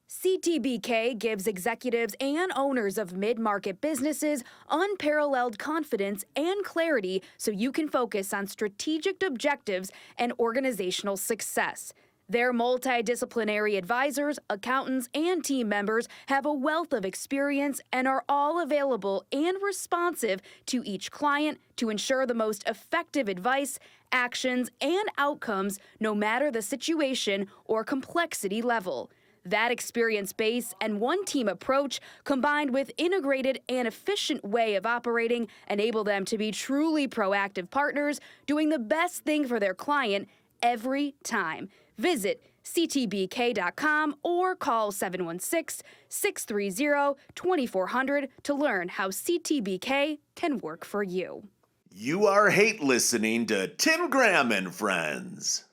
CTBK gives executives and owners of mid-market businesses unparalleled confidence and clarity so you can focus on strategic objectives and organizational success. Their multidisciplinary advisors, accountants, and team members have a wealth of experience and are all available and responsive to each client to ensure the most effective advice, actions, and outcomes no matter the situation or complexity level. That experience base and one-team approach, combined with integrated and efficient way of operating, enable them to be truly proactive partners, doing the best thing for their client every time. Visit ctbk.com or call 716-630-2400 to learn how CTBK can work for you. You are hate listening to Tim Graham and Friends.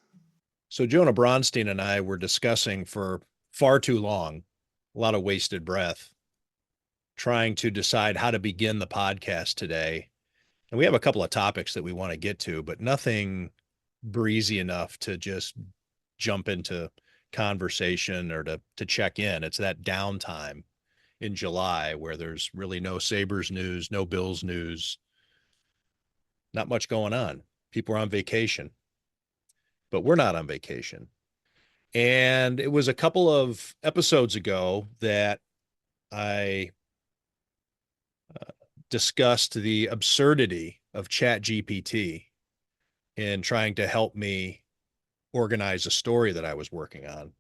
So Jonah Bronstein and I were discussing for far too long, a lot of wasted breath, trying to decide how to begin the podcast today. And we have a couple of topics that we want to get to, but nothing breezy enough to just jump into conversation or to check in. It's that downtime in July where there's really no Sabres news, no Bills news, not much going on. People are on vacation, but we're not on vacation. And it was a couple of episodes ago that I discussed the absurdity of ChatGPT in trying to help me organize a story that I was working on.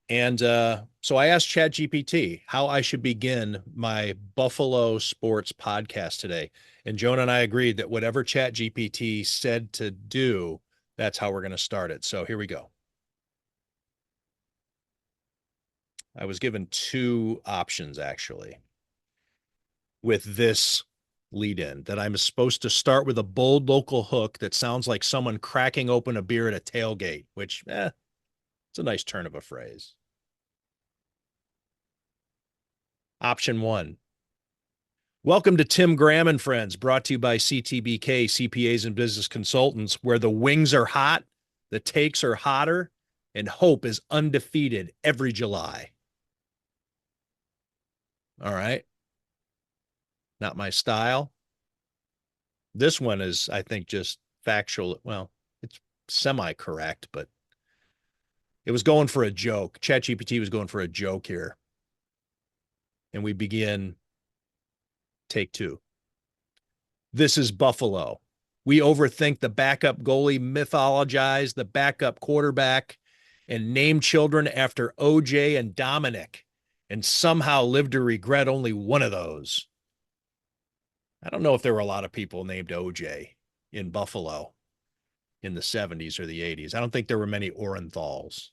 And so I asked ChatGPT how I should begin my Buffalo sports podcast today. And Jonah and I agreed that whatever ChatGPT said to do, that's how we're going to start it. So here we go. I was given two options, actually, with this lead-in, that I'm supposed to start with a bold local hook that sounds like someone cracking open a beer at a tailgate, which, it's a nice turn of a phrase. Option one. Welcome to Tim Graham and Friends, brought to you by CTBK, CPAs and Business Consultants, where the wings are hot, the takes are hotter, and hope is undefeated every July. All right. Not my style. This one is, I think, just factual. Well, it's semi-correct, but it was going for a joke. ChatGPT was going for a joke here. And we begin take two. This is Buffalo. We overthink the backup goalie, mythologize the backup quarterback, and name children after OJ and Dominic, and somehow live to regret only one of those. I don't know if there were a lot of people named OJ in Buffalo in the 70s or the 80s. I don't think there were many Orenthals.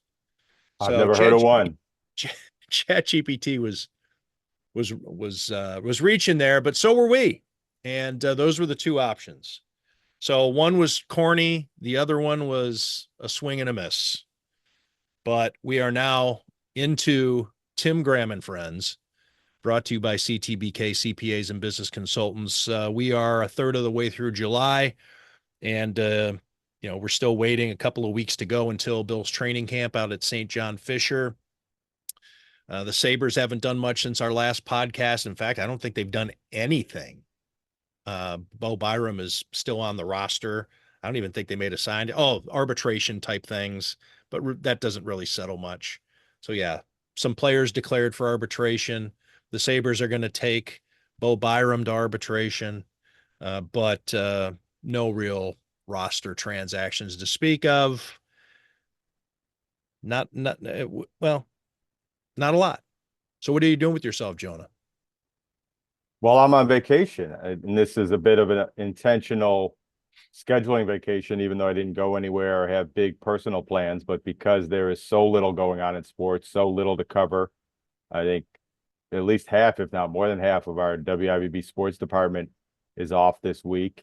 I've never heard of one. ChatGPT was reaching there, but so were we. And those were the two options. So one was corny. The other one was a swing and a miss. But we are now into Tim Graham and Friends, brought to you by CTBK, CPAs and Business Consultants. We are a third of the way through July, and we're still waiting a couple of weeks to go until Bill's training camp out at St. John Fisher. The Sabres haven't done much since our last podcast. In fact, I don't think they've done anything. Bo Byram is still on the roster. I don't even think they made a sign. Arbitration type things, but that doesn't really settle much. So yeah, some players declared for arbitration. The Sabres are going to take Bo Byram to arbitration, but no real roster transactions to speak of. Not a lot. So what are you doing with yourself, Jonah? Well, I'm on vacation, and this is a bit of an intentional scheduling vacation, even though I didn't go anywhere or have big personal plans. But because there is so little going on in sports, so little to cover, I think at least half, if not more than half, of our WIVB sports department is off this week.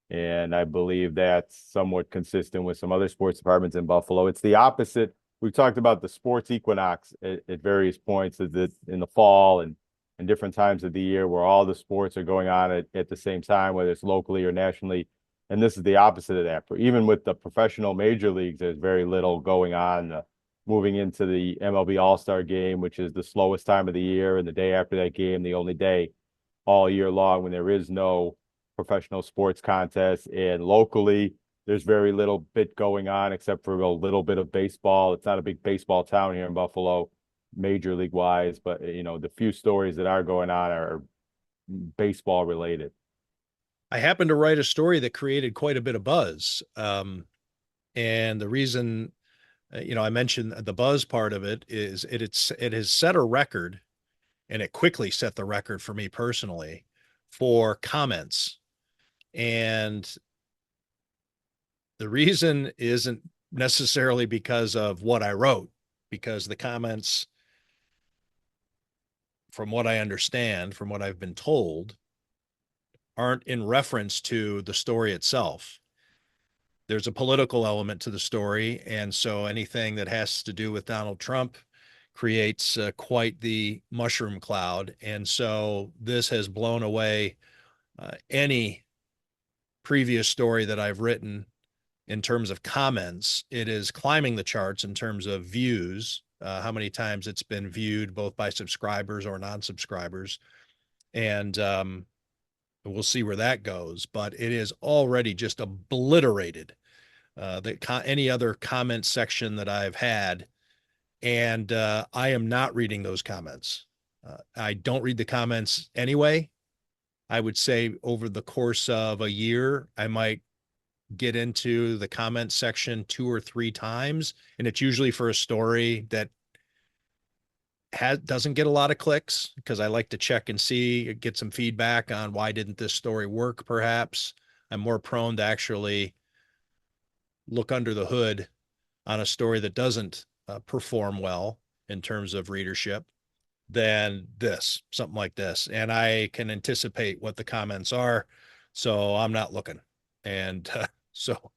And I believe that's somewhat consistent with some other sports departments in Buffalo. It's the opposite. We've talked about the sports equinox at various points in the fall and different times of the year where all the sports are going on at the same time, whether it's locally or nationally. And this is the opposite of that. Even with the professional major leagues, there's very little going on. Moving into the MLB All-Star game, which is the slowest time of the year, and the day after that game, the only day all year long when there is no professional sports contest. And locally, there's very little bit going on except for a little bit of baseball. It's not a big baseball town here in Buffalo, major league wise, but the few stories that are going on are baseball related. I happened to write a story that created quite a bit of buzz. And the reason, I mentioned the buzz part of it is it has set a record, and it quickly set the record for me personally for comments. And the reason isn't necessarily because of what I wrote, because the comments, from what I understand, from what I've been told, aren't in reference to the story itself. There's a political element to the story, and so anything that has to do with Donald Trump creates quite the mushroom cloud. And so this has blown away any previous story that I've written in terms of comments. It is climbing the charts in terms of views, how many times it's been viewed both by subscribers or non-subscribers. And we'll see where that goes, but it is already just obliterated any other comment section that I've had. And I am not reading those comments. I don't read the comments anyway. I would say over the course of a year, I might get into the comment section 2 or 3 times. And it's usually for a story that doesn't get a lot of clicks, because I like to check and see, get some feedback on why didn't this story work, perhaps. I'm more prone to actually look under the hood on a story that doesn't perform well in terms of readership than something like this. And I can anticipate what the comments are, so I'm not looking. And so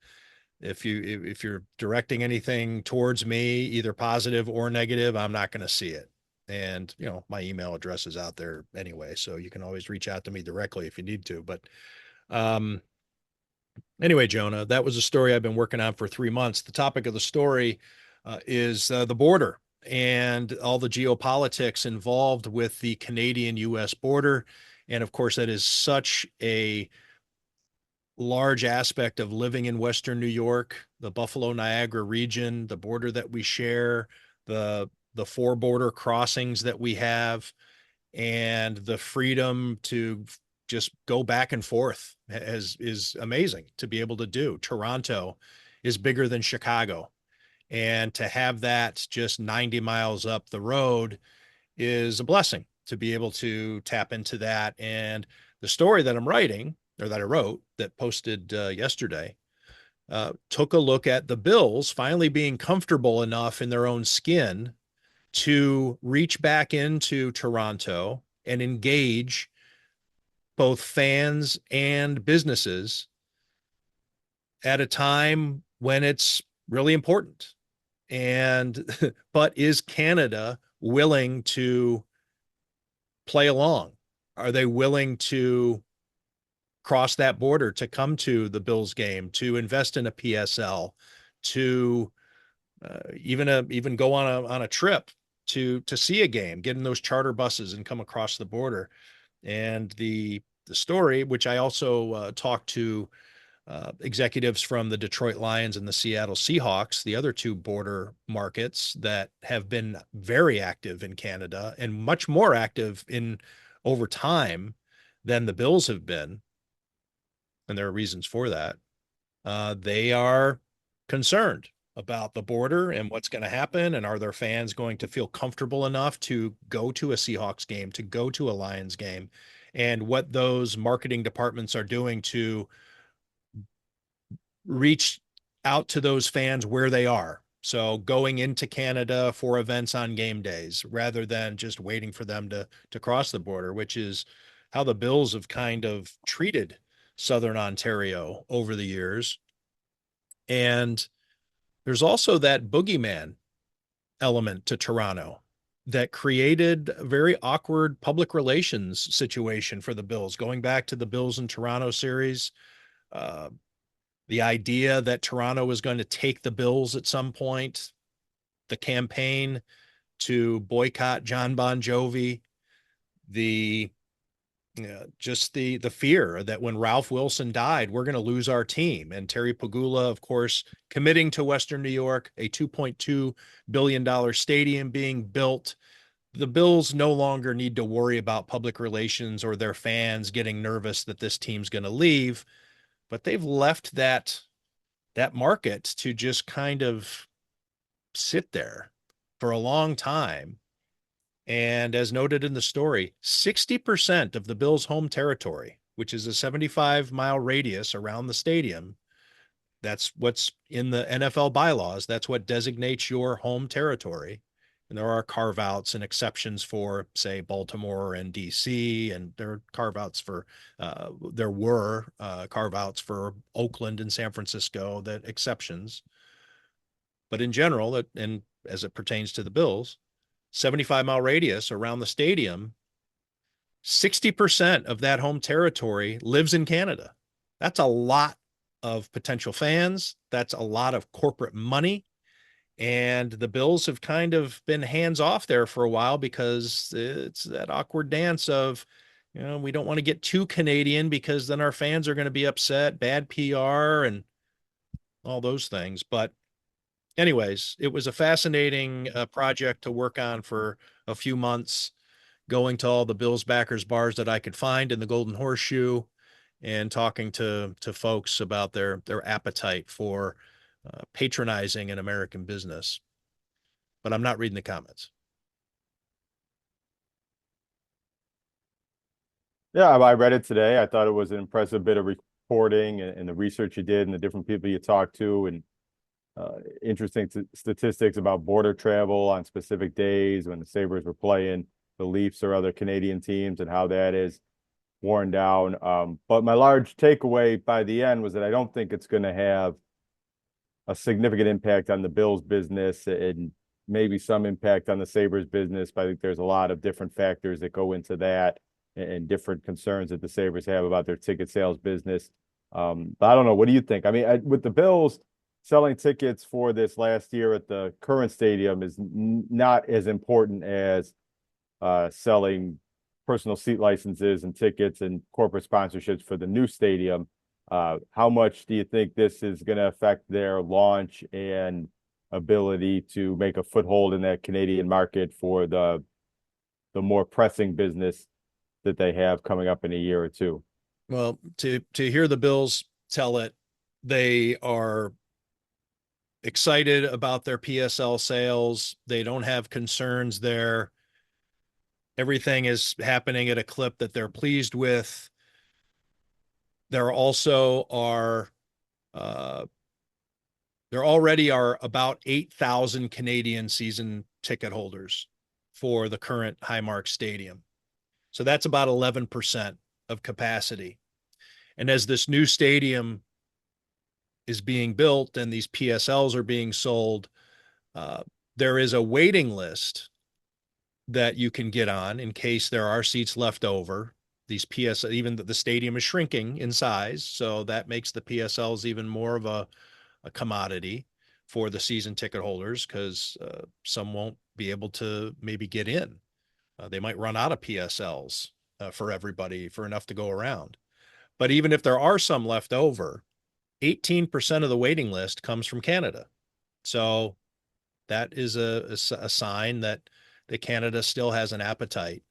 if you're directing anything towards me, either positive or negative, I'm not going to see it. And, my email address is out there anyway, so you can always reach out to me directly if you need to. But anyway, Jonah, that was a story I've been working on for 3 months. The topic of the story is the border and all the geopolitics involved with the Canadian-U.S. border. And of course, that is such a large aspect of living in Western New York, the Buffalo Niagara region, the border that we share, the 4 border crossings that we have, and the freedom to just go back and forth is amazing to be able to do. Toronto is bigger than Chicago, and to have that just 90 miles up the road is a blessing to be able to tap into that. And the story that I'm writing, or that I wrote, that posted yesterday, took a look at the Bills finally being comfortable enough in their own skin to reach back into Toronto and engage both fans and businesses at a time when it's really important. And, but is Canada willing to play along? Are they willing to cross that border to come to the Bills game, to invest in a PSL, to even go on a trip to see a game, get in those charter buses and come across the border? And the story, which I also talked to executives from the Detroit Lions and the Seattle Seahawks, the other 2 border markets that have been very active in Canada and much more active in over time than the Bills have been. And there are reasons for that. They are concerned about the border and what's going to happen. And are their fans going to feel comfortable enough to go to a Seahawks game, to go to a Lions game, and what those marketing departments are doing to reach out to those fans where they are. So going into Canada for events on game days, rather than just waiting for them to cross the border, which is how the Bills have kind of treated Southern Ontario over the years. And there's also that boogeyman element to Toronto that created a very awkward public relations situation for the Bills, going back to the Bills and Toronto series. the idea that Toronto was going to take the Bills at some point, the campaign to boycott John Bon Jovi, the just the fear that when Ralph Wilson died, we're going to lose our team. And Terry Pagula, of course, committing to Western New York, a $2.2 billion stadium being built. The Bills no longer need to worry about public relations or their fans getting nervous that this team's going to leave, but they've left that market to just kind of sit there for a long time. And as noted in the story, 60% of the Bills' home territory, which is a 75-mile radius around the stadium, that's what's in the NFL bylaws. That's what designates your home territory. And there are carve-outs and exceptions for, say, Baltimore and DC, and there are carve-outs for, there were carve-outs for Oakland and San Francisco, that exceptions. But in general, and as it pertains to the Bills, 75-mile radius around the stadium, 60% of that home territory lives in Canada. That's a lot of potential fans. That's a lot of corporate money. And the Bills have kind of been hands off there for a while because it's that awkward dance of, we don't want to get too Canadian because then our fans are going to be upset, bad PR and all those things. But anyways, it was a fascinating project to work on for a few months, going to all the Bills backers bars that I could find in the Golden Horseshoe and talking to folks about their appetite for patronizing an American business. But I'm not reading the comments. Yeah, I read it today. I thought it was an impressive bit of reporting and the research you did and the different people you talked to, and interesting statistics about border travel on specific days when the Sabres were playing the Leafs or other Canadian teams and how that is worn down. But my large takeaway by the end was that I don't think it's going to have a significant impact on the Bills business and maybe some impact on the Sabres business. But I think there's a lot of different factors that go into that and different concerns that the Sabres have about their ticket sales business. But I don't know. What do you think? I mean, with the Bills selling tickets for this last year at the current stadium is not as important as selling personal seat licenses and tickets and corporate sponsorships for the new stadium. How much do you think this is going to affect their launch and ability to make a foothold in that Canadian market for the more pressing business that they have coming up in a year or two? Well, to hear the Bills tell it, they are excited about their PSL sales. They don't have concerns there. Everything is happening at a clip that they're pleased with. There also are, there already are about 8,000 Canadian season ticket holders for the current Highmark Stadium. So that's about 11% of capacity. And as this new stadium is being built and these PSLs are being sold, there is a waiting list that you can get on in case there are seats left over. These even the stadium is shrinking in size, so that makes the PSLs even more of a commodity for the season ticket holders, because some won't be able to maybe get in. They might run out of PSLs for everybody, for enough to go around. But even if there are some left over, 18% of the waiting list comes from Canada. So that is a sign that Canada still has an appetite.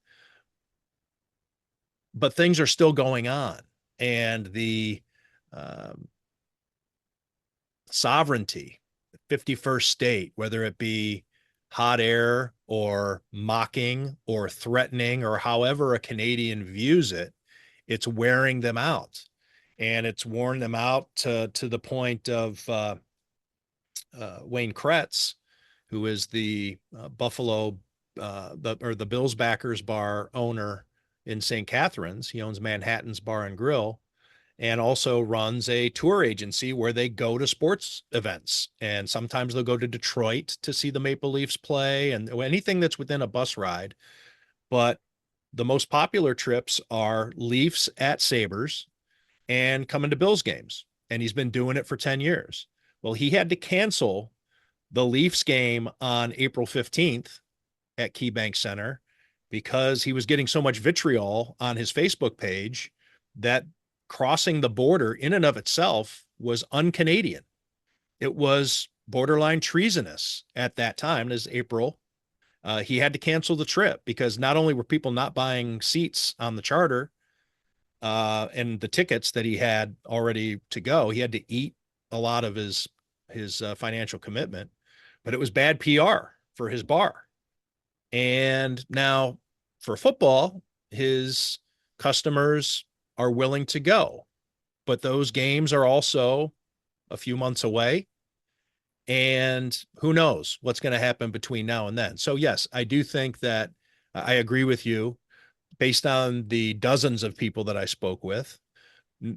But things are still going on, and the sovereignty, 51st state, whether it be hot air or mocking or threatening or however a Canadian views it, it's wearing them out. And it's worn them out to the point of Wayne Kretz, who is the Buffalo, the Bills backers bar owner in St. Catharines. He owns Manhattan's Bar and Grill, and also runs a tour agency where they go to sports events. And sometimes they'll go to Detroit to see the Maple Leafs play and anything that's within a bus ride. But the most popular trips are Leafs at Sabres and coming to Bills games. and he's been doing it for 10 years. Well, he had to cancel the Leafs game on April 15th at KeyBank Center because he was getting so much vitriol on his Facebook page that crossing the border in and of itself was un-Canadian. It was borderline treasonous at that time, as April. He had to cancel the trip because not only were people not buying seats on the charter and the tickets that he had already to go, he had to eat a lot of his financial commitment, but it was bad PR for his bar. And now for football, his customers are willing to go, but those games are also a few months away. And who knows what's going to happen between now and then. So yes, I do think that I agree with you based on the dozens of people that I spoke with,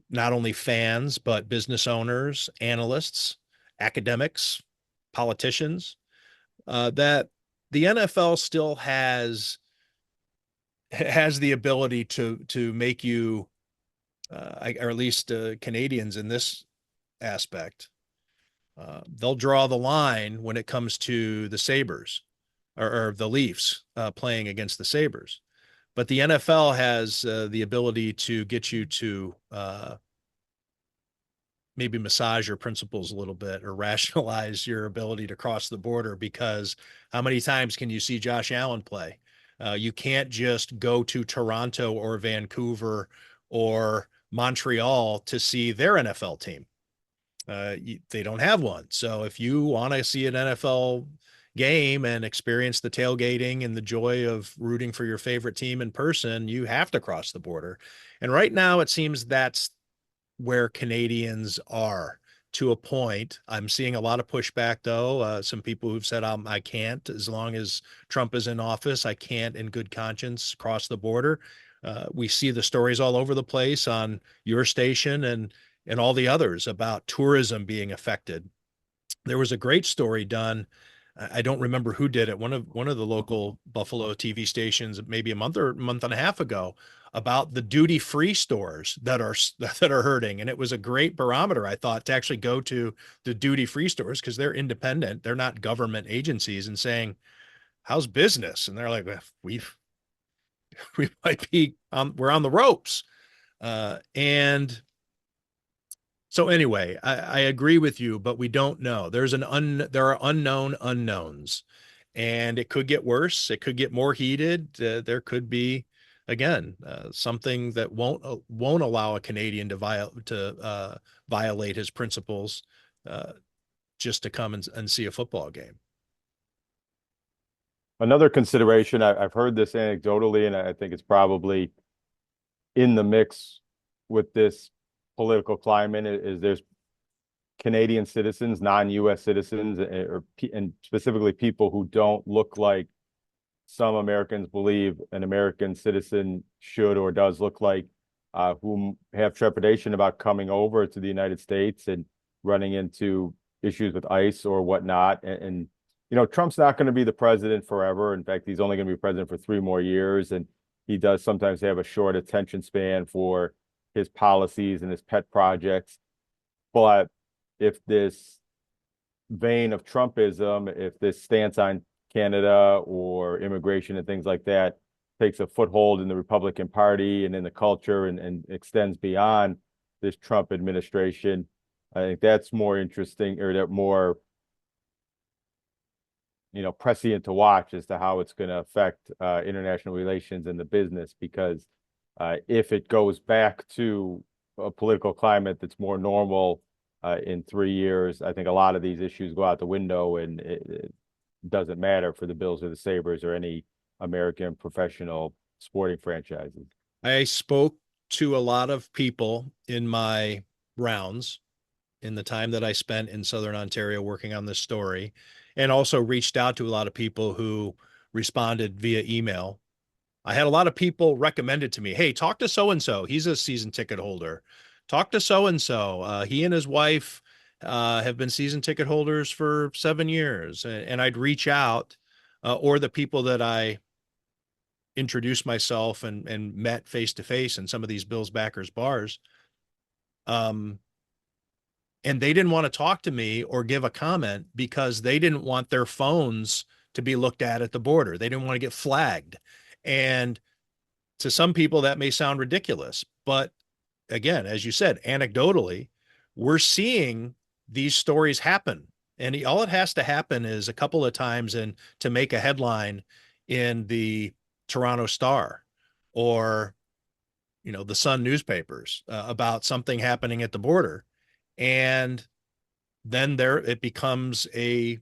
not only fans, but business owners, analysts, academics, politicians, that the NFL still has the ability to make you, or at least Canadians in this aspect, they'll draw the line when it comes to the Sabres or the Leafs playing against the Sabres. But the NFL has the ability to get you to maybe massage your principles a little bit or rationalize your ability to cross the border, because how many times can you see Josh Allen play? You can't just go to Toronto or Vancouver or Montreal to see their NFL team. They don't have one. So if you want to see an NFL game and experience the tailgating and the joy of rooting for your favorite team in person, you have to cross the border. And right now it seems that's where Canadians are to a point. I'm seeing a lot of pushback though. Some people who've said, I can't, as long as Trump is in office, I can't in good conscience cross the border. We see the stories all over the place on your station and all the others about tourism being affected. There was a great story done. I don't remember who did it. One of the local Buffalo TV stations, maybe a month and a half ago, about the duty-free stores that are hurting. And it was a great barometer, I thought, to actually go to the duty-free stores because they're independent. They're not government agencies, and saying, how's business? And they're like, we might be we're on the ropes. And so anyway, I agree with you, but we don't know. There are unknown unknowns, and it could get worse. It could get more heated. There could be, again, something that won't allow a Canadian to violate his principles just to come and see a football game. Another consideration, I've heard this anecdotally, and I think it's probably in the mix with this political climate, is there's Canadian citizens, non-US citizens, and specifically people who don't look like some Americans believe an American citizen should or does look like, who have trepidation about coming over to the United States and running into issues with ICE or whatnot. And you know, Trump's not going to be the president forever. In fact, he's only going to be president for 3 more years. And he does sometimes have a short attention span for his policies and his pet projects. But if this vein of Trumpism, if this stance on Canada or immigration and things like that takes a foothold in the Republican Party and in the culture and extends beyond this Trump administration, I think that's more interesting, or that more, you know, prescient to watch as to how it's going to affect international relations and the business. Because if it goes back to a political climate that's more normal in 3 years, I think a lot of these issues go out the window, and it doesn't matter for the Bills or the Sabres or any American professional sporting franchises. I spoke to a lot of people in my rounds in the time that I spent in Southern Ontario working on this story, and also reached out to a lot of people who responded via email. I had a lot of people recommended to me, hey, talk to so-and-so. He's a season ticket holder. Talk to so-and-so. He and his wife have been season ticket holders for 7 years. And I'd reach out, or the people that I introduced myself and met face-to-face in some of these Bills backers bars. and they didn't want to talk to me or give a comment because they didn't want their phones to be looked at the border. They didn't want to get flagged. And to some people, that may sound ridiculous, but again, as you said, anecdotally, we're seeing these stories happen. And all it has to happen is a couple of times and to make a headline in the Toronto Star or, the Sun newspapers about something happening at the border. And then it becomes a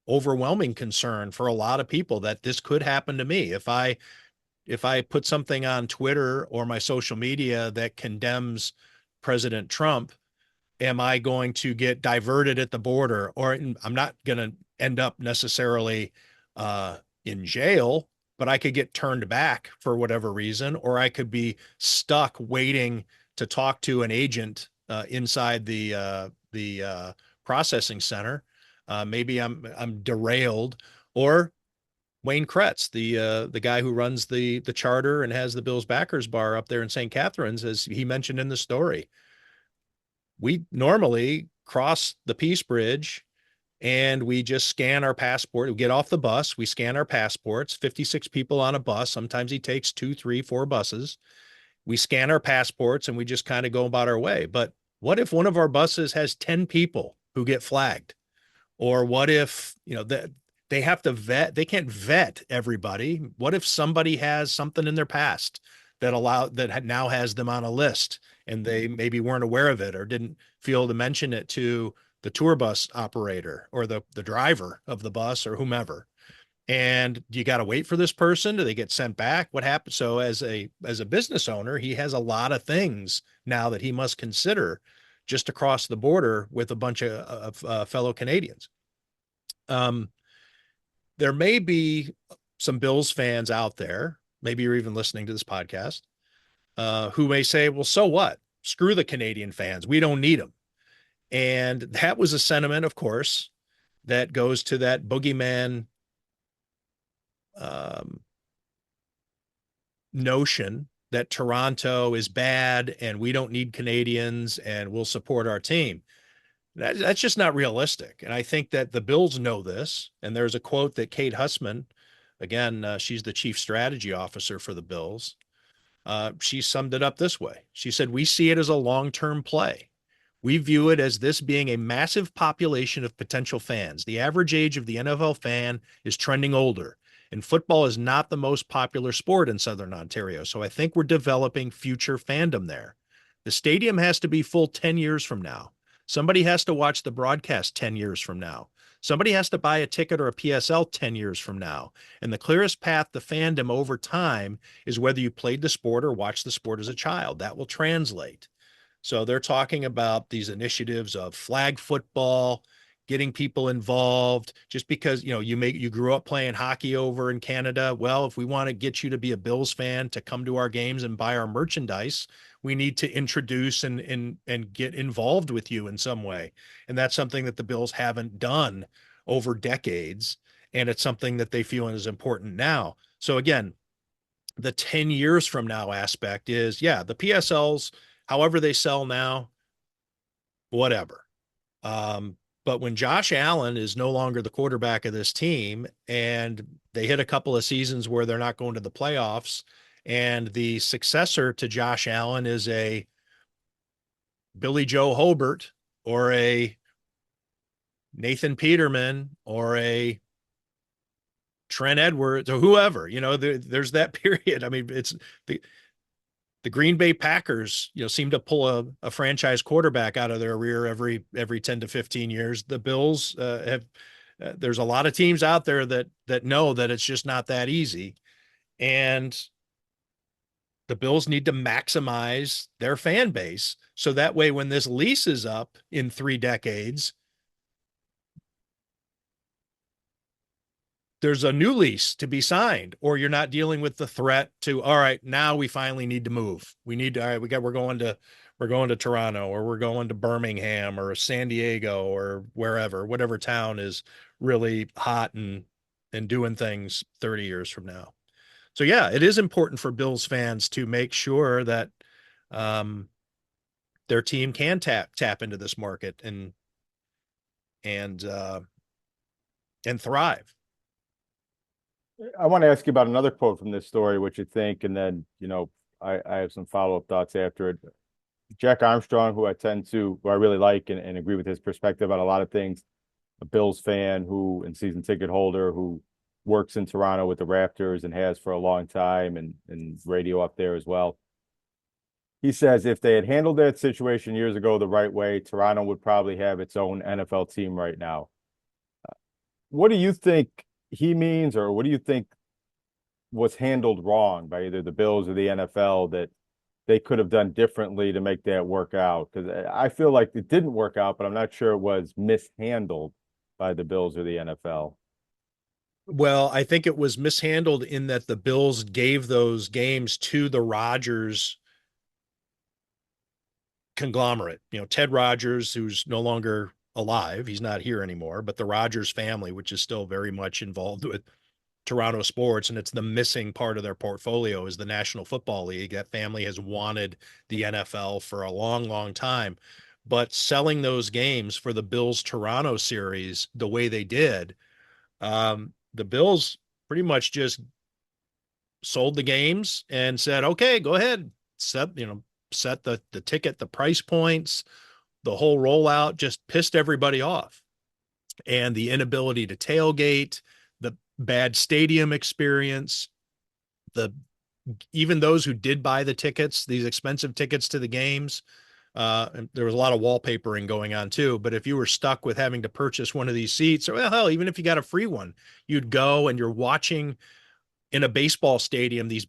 overwhelming concern for a lot of people that this could happen to me. If I put something on Twitter or my social media that condemns President Trump, am I going to get diverted at the border? Or I'm not going to end up necessarily in jail, but I could get turned back for whatever reason, or I could be stuck waiting to talk to an agent inside the processing center. Maybe I'm derailed, or Wayne Kretz, the guy who runs the charter and has the Bills backers bar up there in St. Catharines, as he mentioned in the story. We normally cross the Peace Bridge and we just scan our passport. We get off the bus, we scan our passports, 56 people on a bus. Sometimes he takes 2, 3, 4 buses. We scan our passports and we just kind of go about our way. But what if one of our buses has 10 people who get flagged? Or what if, that they have to they can't vet everybody. What if somebody has something in their past that now has them on a list and they maybe weren't aware of it or didn't feel to mention it to the tour bus operator or the driver of the bus or whomever? And you got to wait for this person. Do they get sent back? What happens? So as a business owner, he has a lot of things now that he must consider just across the border with a bunch of fellow Canadians. There may be some Bills fans out there, maybe you're even listening to this podcast, who may say, well, so what? Screw the Canadian fans. We don't need them. And that was a sentiment, of course, that goes to that boogeyman notion that Toronto is bad and we don't need Canadians and we'll support our team. That's just not realistic. And I think that the Bills know this. And there's a quote that Kate Hussman, again, she's the chief strategy officer for the Bills. She summed it up this way. She said, we see it as a long-term play. We view it as this being a massive population of potential fans. The average age of the NFL fan is trending older, and football is not the most popular sport in Southern Ontario. So I think we're developing future fandom there. The stadium has to be full 10 years from now. Somebody has to watch the broadcast 10 years from now. Somebody has to buy a ticket or a PSL 10 years from now. And the clearest path to fandom over time is whether you played the sport or watched the sport as a child. That will translate. So they're talking about these initiatives of flag football, getting people involved just because, you grew up playing hockey over in Canada. Well, if we want to get you to be a Bills fan, to come to our games and buy our merchandise, we need to introduce and get involved with you in some way. And that's something that the Bills haven't done over decades. And it's something that they feel is important now. So again, the 10 years from now aspect is, the PSLs, however they sell now, whatever. But when Josh Allen is no longer the quarterback of this team and they hit a couple of seasons where they're not going to the playoffs, and the successor to Josh Allen is a Billy Joe Hobart or a Nathan Peterman or a Trent Edwards or whoever, there's that period. I mean, it's the Green Bay Packers, seem to pull a franchise quarterback out of their rear every 10 to 15 years. The Bills there's a lot of teams out there that know that it's just not that easy. And the Bills need to maximize their fan base. So that way, when this lease is up in 3 decades, there's a new lease to be signed, or you're not dealing with the threat to, all right, now we finally need to move. We need to, all right, we're going to Toronto, or we're going to Birmingham or San Diego or whatever town is really hot and doing things 30 years from now. So it is important for Bills fans to make sure that their team can tap into this market and thrive. I want to ask you about another quote from this story, what you think, and then, I have some follow-up thoughts after it. Jack Armstrong, who I really like and agree with his perspective on a lot of things, a Bills fan and season ticket holder who works in Toronto with the Raptors and has for a long time and radio up there as well. He says if they had handled that situation years ago the right way, Toronto would probably have its own NFL team right now. What do you think he means, or what do you think was handled wrong by either the Bills or the NFL that they could have done differently to make that work out? Because I feel like it didn't work out, but I'm not sure it was mishandled by the Bills or the NFL. Well, I think it was mishandled in that the Bills gave those games to the Rodgers conglomerate. Ted Rodgers, who's no longer alive, he's not here anymore, but the Rodgers family, which is still very much involved with Toronto sports, and it's the missing part of their portfolio is the National Football League. That family has wanted the NFL for a long, long time, but selling those games for the Bills Toronto series the way they did, the Bills pretty much just sold the games and said, okay, go ahead, set the ticket, the price points, the whole rollout, just pissed everybody off. And the inability to tailgate, the bad stadium experience, even those who did buy the tickets, these expensive tickets to the games, and there was a lot of wallpapering going on too. But if you were stuck with having to purchase one of these seats, or well, hell, even if you got a free one, you'd go and you're watching in a baseball stadium, these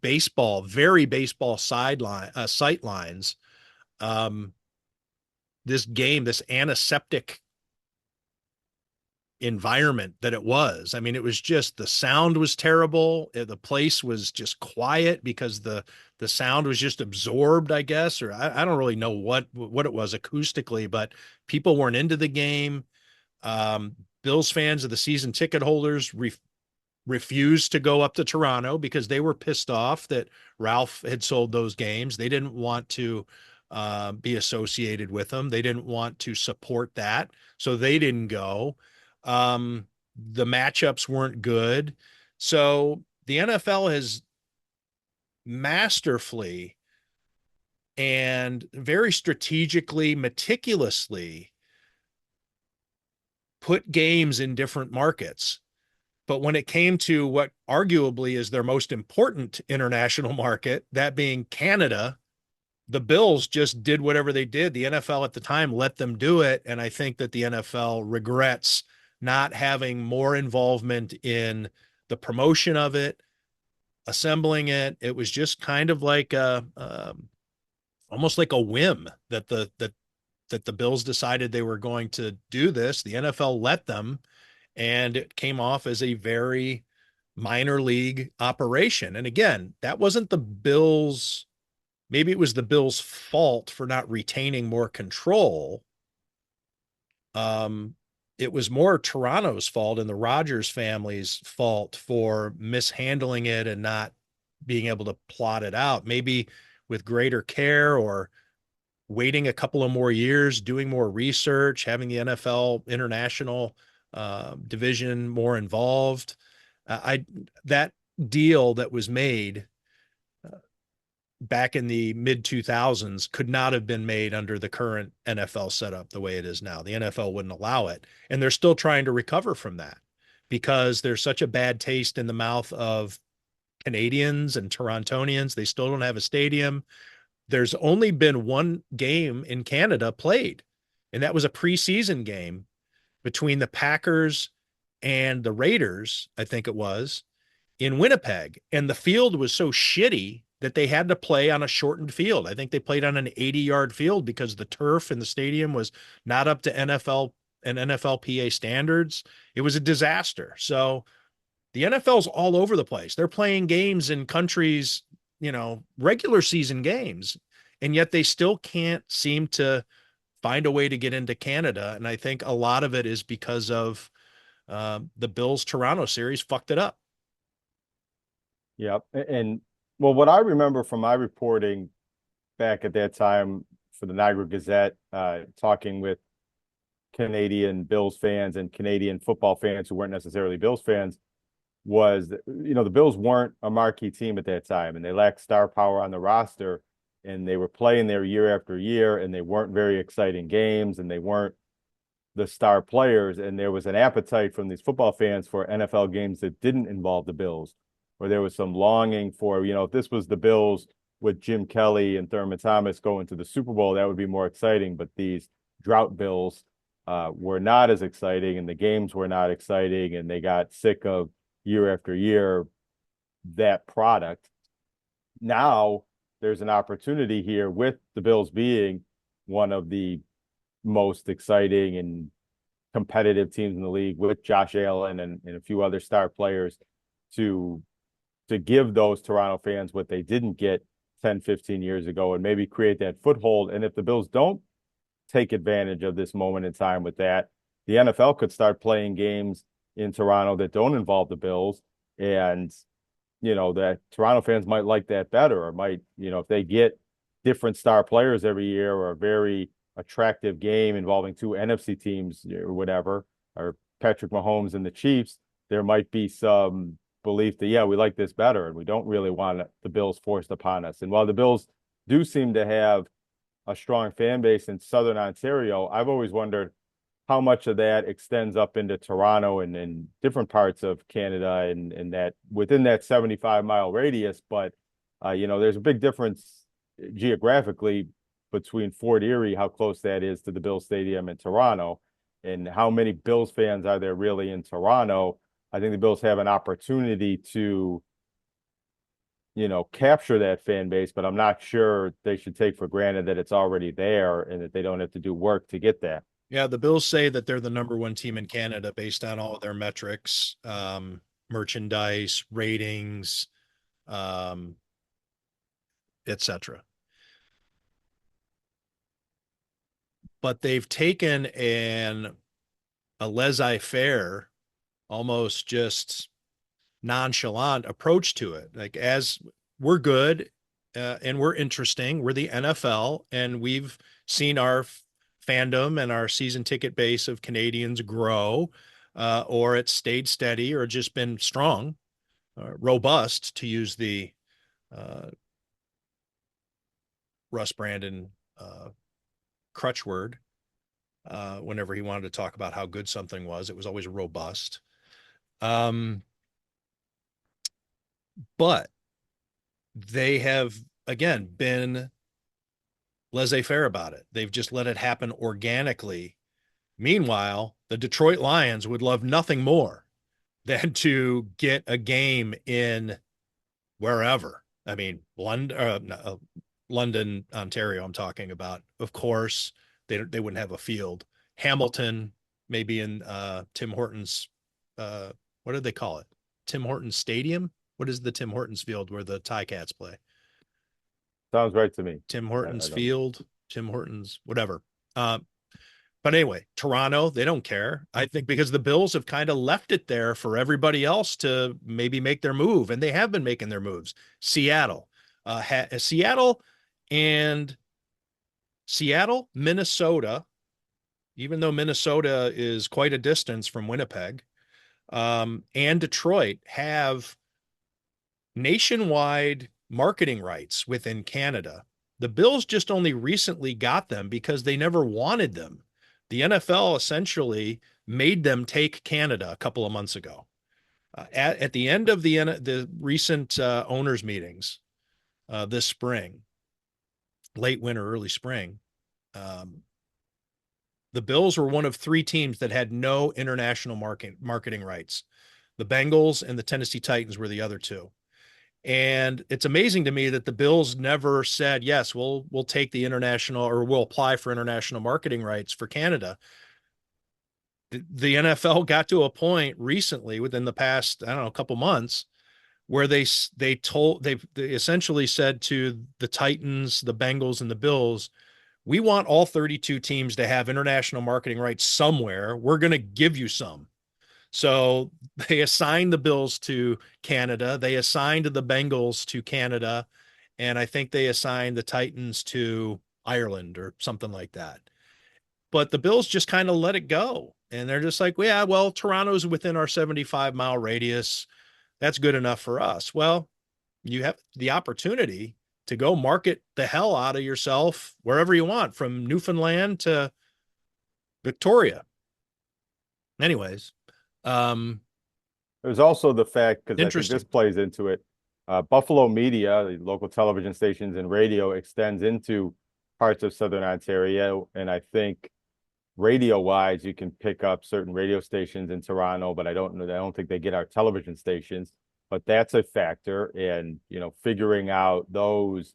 very baseball sight lines, this game, this antiseptic environment that it was. I mean, it was just, the sound was terrible. The place was just quiet because the sound was just absorbed, I guess, or I don't really know what it was acoustically, but people weren't into the game. Bills fans of the season ticket holders refused to go up to Toronto because they were pissed off that Ralph had sold those games. They didn't want to be associated with them. They didn't want to support that. So they didn't go. The matchups weren't good. So the NFL has masterfully and very strategically, meticulously put games in different markets. But when it came to what arguably is their most important international market, that being Canada, the Bills just did whatever they did. The NFL at the time let them do it. And I think that the NFL regrets not having more involvement in the promotion of it, assembling it. It was just kind of like almost like a whim that the Bills decided they were going to do this. The NFL let them, and it came off as a very minor league operation. And again, that wasn't the Bills. Maybe it was the Bills' fault for not retaining more control. It was more Toronto's fault and the Rodgers family's fault for mishandling it and not being able to plot it out. Maybe with greater care, or waiting a couple of more years, doing more research, having the NFL international division more involved. That deal that was made back in the mid 2000s could not have been made under the current NFL setup the way it is now. The NFL wouldn't allow it. And they're still trying to recover from that because there's such a bad taste in the mouth of Canadians and Torontonians. They still don't have a stadium. There's only been one game in Canada played, and that was a preseason game between the Packers and the Raiders, I think it was, in Winnipeg. And the field was so shitty that they had to play on a shortened field. I think they played on an 80-yard field because the turf in the stadium was not up to NFL and NFLPA standards. It was a disaster. So the NFL's all over the place. They're playing games in countries, regular season games, and yet they still can't seem to find a way to get into Canada. And I think a lot of it is because of the Bills Toronto series fucked it up. Yep. And well, what I remember from my reporting back at that time for the Niagara Gazette, talking with Canadian Bills fans and Canadian football fans who weren't necessarily Bills fans, was, the Bills weren't a marquee team at that time, and they lacked star power on the roster, and they were playing there year after year, and they weren't very exciting games, and they weren't the star players, and there was an appetite from these football fans for NFL games that didn't involve the Bills, where there was some longing for, if this was the Bills with Jim Kelly and Thurman Thomas going to the Super Bowl, that would be more exciting. But these drought Bills were not as exciting, and the games were not exciting, and they got sick of year after year that product. Now there's an opportunity here with the Bills being one of the most exciting and competitive teams in the league, with Josh Allen and a few other star players, to give those Toronto fans what they didn't get 10, 15 years ago, and maybe create that foothold. And if the Bills don't take advantage of this moment in time with that, the NFL could start playing games in Toronto that don't involve the Bills. And, that Toronto fans might like that better, or might, if they get different star players every year, or a very attractive game involving two NFC teams or whatever, or Patrick Mahomes and the Chiefs, there might be some belief that, yeah, we like this better, and we don't really want the Bills forced upon us. And while the Bills do seem to have a strong fan base in Southern Ontario, I've always wondered how much of that extends up into Toronto and different parts of Canada, and that within that 75-mile radius. But, there's a big difference geographically between Fort Erie, how close that is to the Bills Stadium, in Toronto, and how many Bills fans are there really in Toronto. I think the Bills have an opportunity to, capture that fan base, but I'm not sure they should take for granted that it's already there and that they don't have to do work to get that. Yeah, the Bills say that they're the number one team in Canada based on all of their metrics, merchandise, ratings, etc. But they've taken a laissez-faire, almost just nonchalant approach to it. Like, as we're good and we're interesting, we're the NFL, and we've seen our fandom and our season ticket base of Canadians grow, or it's stayed steady, or just been strong, robust, to use the Russ Brandon crutch word. Whenever he wanted to talk about how good something was, it was always robust. But they have, again, been laissez-faire about it. They've just let it happen organically. Meanwhile, the Detroit Lions would love nothing more than to get a game in wherever. I mean, London, Ontario, I'm talking about. Of course, they wouldn't have a field. Hamilton, maybe in Tim Hortons, what do they call it? Tim Hortons Stadium? What is the Tim Hortons field where the Ticats play? Sounds right to me. Tim Hortons Field, Tim Hortons, whatever. But anyway, Toronto, they don't care. I think because the Bills have kind of left it there for everybody else to maybe make their move, and they have been making their moves. Seattle, Minnesota, even though Minnesota is quite a distance from Winnipeg, and Detroit have nationwide marketing rights within Canada. The Bills just only recently got them because they never wanted them. The NFL essentially made them take Canada a couple of months ago. At the end of the recent owners meetings this spring, late winter, early spring, the Bills were one of three teams that had no international marketing rights. The Bengals and the Tennessee Titans were the other two. And it's amazing to me that the Bills never said, yes, we'll take the international, or we'll apply for international marketing rights for Canada. The NFL got to a point recently, within the past, I don't know, a couple months, where they essentially said to the Titans, the Bengals, and the Bills, we want all 32 teams to have international marketing rights somewhere. We're going to give you some. So they assigned the Bills to Canada. They assigned the Bengals to Canada. And I think they assigned the Titans to Ireland or something like that. But the Bills just kind of let it go. And they're just like, well, yeah, well, Toronto's within our 75-mile radius. That's good enough for us. Well, you have the opportunity to go market the hell out of yourself wherever you want, from Newfoundland to Victoria. Anyways, There's also the fact, because I think this interesting. plays into it, Buffalo media, the local television stations and radio, extends into parts of Southern Ontario. And I think radio-wise, you can pick up certain radio stations in Toronto, but I don't think they get our television stations. But that's a factor. And, figuring out those,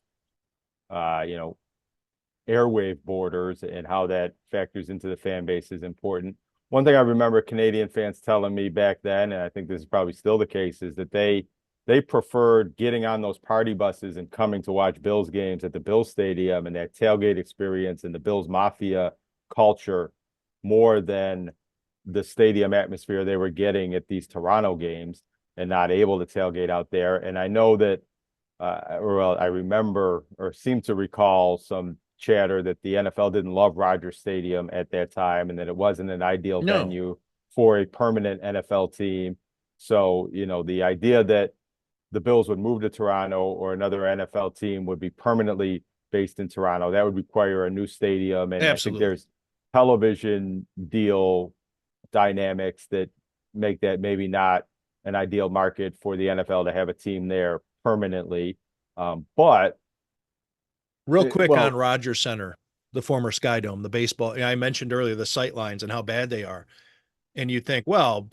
airwave borders and how that factors into the fan base is important. One thing I remember Canadian fans telling me back then, and I think this is probably still the case, is that they preferred getting on those party buses and coming to watch Bills games at the Bills Stadium and that tailgate experience and the Bills Mafia culture more than the stadium atmosphere they were getting at these Toronto games and not able to tailgate out there. And I know that, I remember or seem to recall some chatter that the NFL didn't love Rogers Stadium at that time and that it wasn't an ideal venue for a permanent NFL team. So, the idea that the Bills would move to Toronto or another NFL team would be permanently based in Toronto, that would require a new stadium. And Absolutely. I think there's television deal dynamics that make that maybe not an ideal market for the NFL to have a team there permanently. But real quick on Rogers Center, the former Sky Dome, the baseball, I mentioned earlier the sight lines and how bad they are. And you think, well,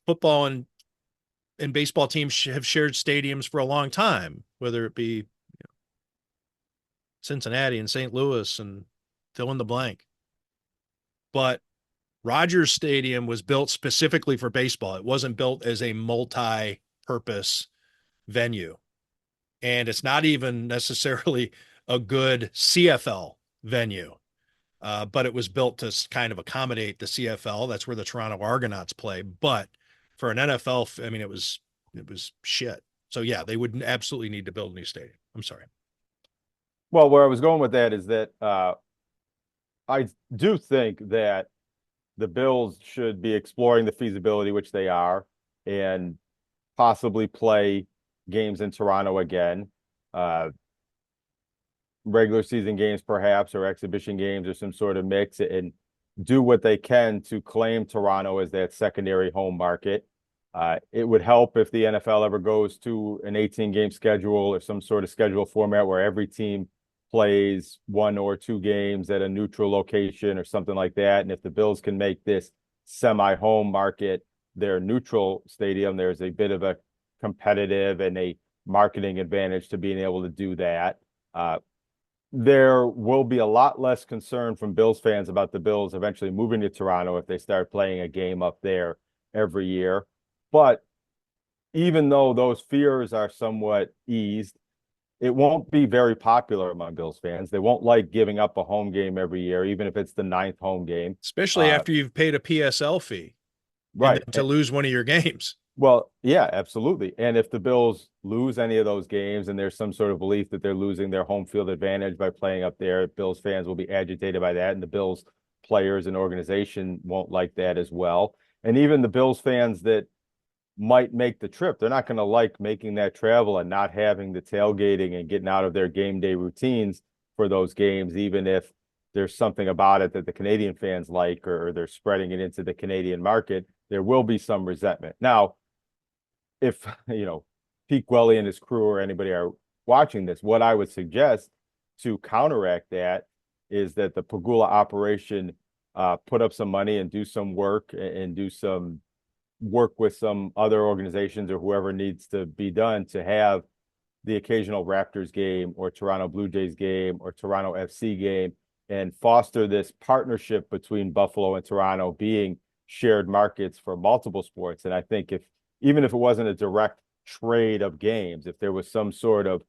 football and baseball teams have shared stadiums for a long time, whether it be Cincinnati and St. Louis and fill in the blank. But Rogers Stadium was built specifically for baseball. It wasn't built as a multi-purpose venue. And it's not even necessarily a good CFL venue, but it was built to kind of accommodate the CFL. That's where the Toronto Argonauts play. But for an NFL, I mean, it was shit. So yeah, they would absolutely need to build a new stadium. I'm sorry. Well, where I was going with that is that I do think that the Bills should be exploring the feasibility, which they are, and possibly play games in Toronto again. Regular season games, perhaps, or exhibition games, or some sort of mix, and do what they can to claim Toronto as that secondary home market. It would help if the NFL ever goes to an 18-game schedule or some sort of schedule format where every team plays 1 or 2 games at a neutral location or something like that. And if the Bills can make this semi-home market their neutral stadium, there's a bit of a competitive and a marketing advantage to being able to do that. There will be a lot less concern from Bills fans about the Bills eventually moving to Toronto if they start playing a game up there every year. But even though those fears are somewhat eased, it won't be very popular among Bills fans. They won't like giving up a home game every year, even if it's the 9th home game. Especially after you've paid a PSL fee. Right. And to lose one of your games. Well, yeah, absolutely. And if the Bills lose any of those games and there's some sort of belief that they're losing their home field advantage by playing up there, Bills fans will be agitated by that. And the Bills players and organization won't like that as well. And even the Bills fans that might make the trip, they're not going to like making that travel and not having the tailgating and getting out of their game day routines for those games, even if there's something about it that the Canadian fans like, or they're spreading it into the Canadian market. There will be some resentment. Now, if, Pete Gwelly and his crew or anybody are watching this, what I would suggest to counteract that is that the Pagula operation put up some money and do some work and do some work with some other organizations or whoever needs to be done to have the occasional Raptors game or Toronto Blue Jays game or Toronto FC game and foster this partnership between Buffalo and Toronto being shared markets for multiple sports. And I think even if it wasn't a direct trade of games, if there was some sort of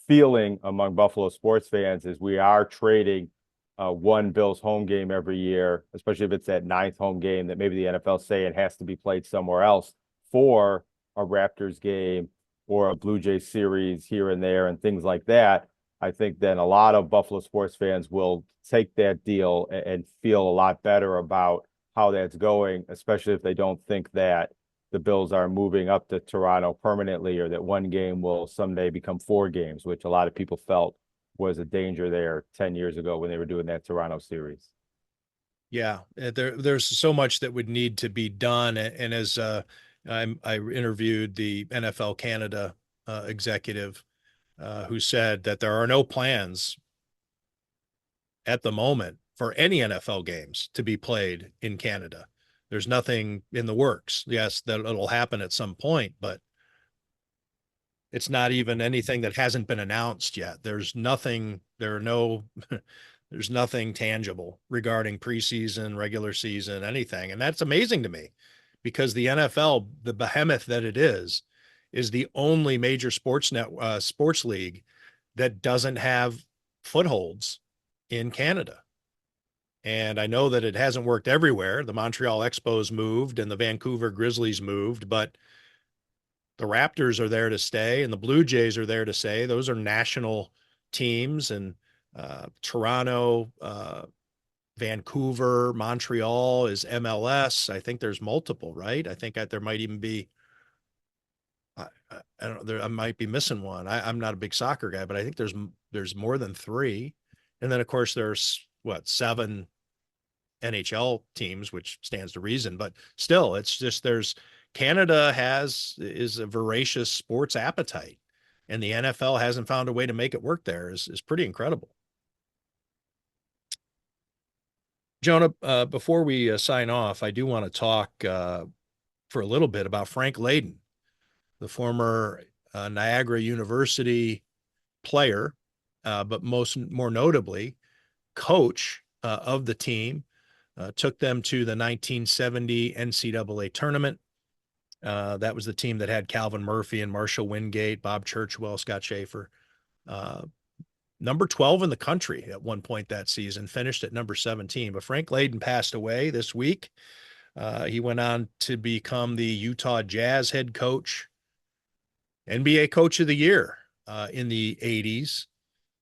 feeling among Buffalo sports fans as we are trading one Bills home game every year, especially if it's that 9th home game that maybe the NFL say it has to be played somewhere else for a Raptors game or a Blue Jays series here and there and things like that. I think then a lot of Buffalo sports fans will take that deal and feel a lot better about how that's going, especially if they don't think that the Bills are moving up to Toronto permanently, or that one game will someday become 4 games, which a lot of people felt was a danger there 10 years ago when they were doing that Toronto series. Yeah, there's so much that would need to be done. And as I interviewed the NFL Canada executive who said that there are no plans at the moment for any NFL games to be played in Canada. There's nothing in the works. Yes, that it'll happen at some point, but it's not even anything that hasn't been announced yet. There's nothing, there are no, there's nothing tangible regarding preseason, regular season, anything. And that's amazing to me because the NFL, the behemoth that it is the only major sports league that doesn't have footholds in Canada. And I know that it hasn't worked everywhere. The Montreal Expos moved and the Vancouver Grizzlies moved, but the Raptors are there to stay and the Blue Jays are there to stay. Those are national teams, and Toronto, Vancouver, Montreal is MLS. I think there's multiple, right? I think there might even be, I don't know, I might be missing one. I'm not a big soccer guy, but I think there's more than 3. And then of course there's 7 NHL teams, which stands to reason, but still it's just Canada is a voracious sports appetite, and the NFL hasn't found a way to make it work there is pretty incredible. Jonah, before we sign off, I do want to talk for a little bit about Frank Layden, the former Niagara University player, but more notably coach of the team. Took them to the 1970 NCAA tournament. That was the team that had Calvin Murphy and Marshall Wingate, Bob Churchwell, Scott Schaefer. Number 12 in the country at one point that season, finished at number 17. But Frank Layden passed away this week. He went on to become the Utah Jazz head coach, NBA Coach of the Year in the 80s.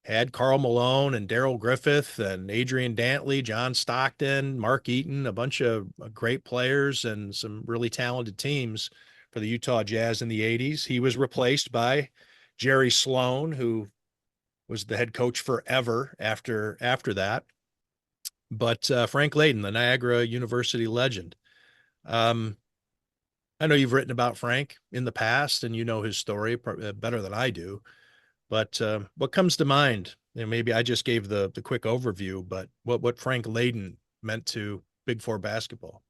Had Karl Malone and Darrell Griffith and Adrian Dantley, John Stockton, Mark Eaton, a bunch of great players and some really talented teams for the Utah Jazz in the 80s. He was replaced by Jerry Sloan, who was the head coach forever after that. But Frank Layden, the Niagara University legend. I know you've written about Frank in the past and you know his story better than I do. But what comes to mind? Maybe I just gave the quick overview, but what Frank Layden meant to Big Four basketball?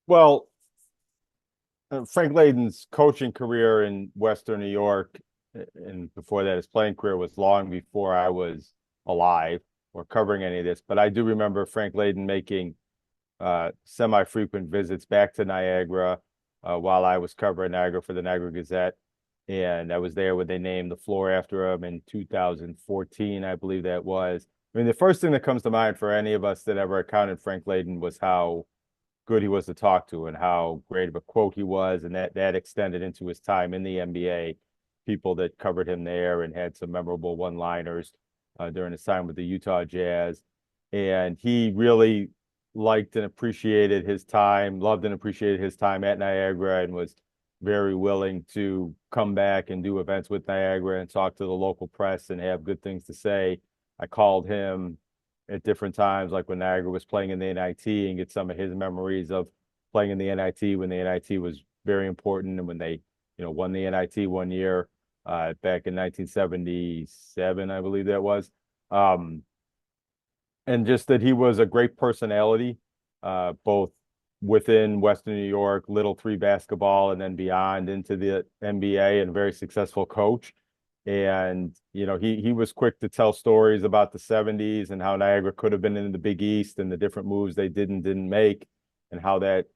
Well, Frank Layden's coaching career in Western New York, and before that, his playing career was long before I was alive or covering any of this. But I do remember Frank Layden making semi-frequent visits back to Niagara while I was covering Niagara for the Niagara Gazette. And I was there when they named the floor after him in 2014, I believe that was. I mean, the first thing that comes to mind for any of us that ever encountered Frank Layden was how good he was to talk to and how great of a quote he was. And that extended into his time in the NBA. People that covered him there and had some memorable one-liners during his time with the Utah Jazz. And he really liked and appreciated his time, loved and appreciated his time at Niagara, and was very willing to come back and do events with Niagara and talk to the local press and have good things to say. I called him at different times, like when Niagara was playing in the NIT, and get some of his memories of playing in the NIT when the NIT was very important, and when they, won the NIT one year back in 1977, I believe that was. And just that he was a great personality, both within Western New York, Little 3 basketball, and then beyond into the NBA, and a very successful coach. And, he was quick to tell stories about the 70s and how Niagara could have been in the Big East and the different moves they did and didn't make, and how that,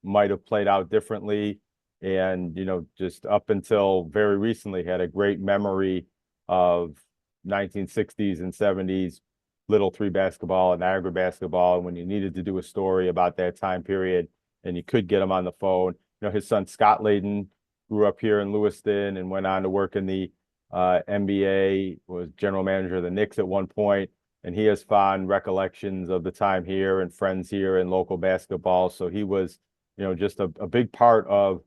might have played out differently. And, just up until very recently had a great memory of 1960s and 70s Little 3 basketball and Niagara basketball. And when you needed to do a story about that time period and you could get him on the phone, his son Scott Layden grew up here in Lewiston and went on to work in the NBA, was general manager of the Knicks at one point, and he has fond recollections of the time here and friends here in local basketball. So he was, just a big part of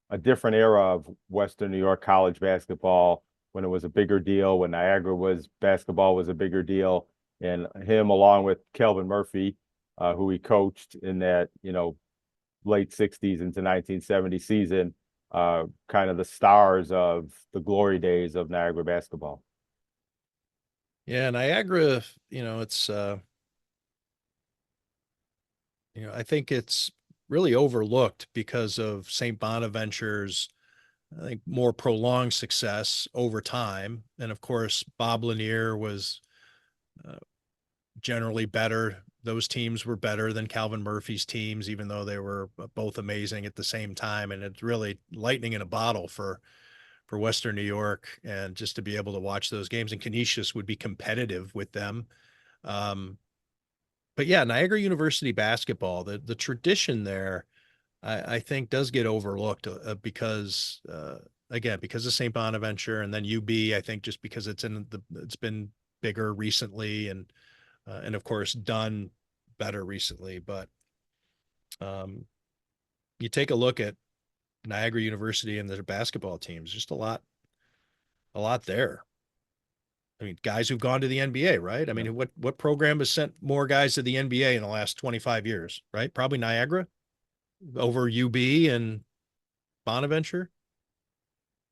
a different era of Western New York college basketball, when it was a bigger deal, when basketball was a bigger deal. And him, along with Calvin Murphy, who he coached in that, late 60s into 1970 season, kind of the stars of the glory days of Niagara basketball. Yeah, Niagara, it's I think it's really overlooked because of St. Bonaventure's, I think, more prolonged success over time. And of course, Bob Lanier was generally better. Those teams were better than Calvin Murphy's teams, even though they were both amazing at the same time. And it's really lightning in a bottle for Western New York, and just to be able to watch those games. And Canisius would be competitive with them. But yeah, Niagara University basketball, the tradition there, I think does get overlooked because again, because of St. Bonaventure, and then UB, I think just because it's been bigger recently, and of course done better recently. But you take a look at Niagara University and their basketball teams, just a lot there. I mean, guys who've gone to the NBA, right? I mean, what program has sent more guys to the NBA in the last 25 years, right? Probably Niagara over UB and Bonaventure,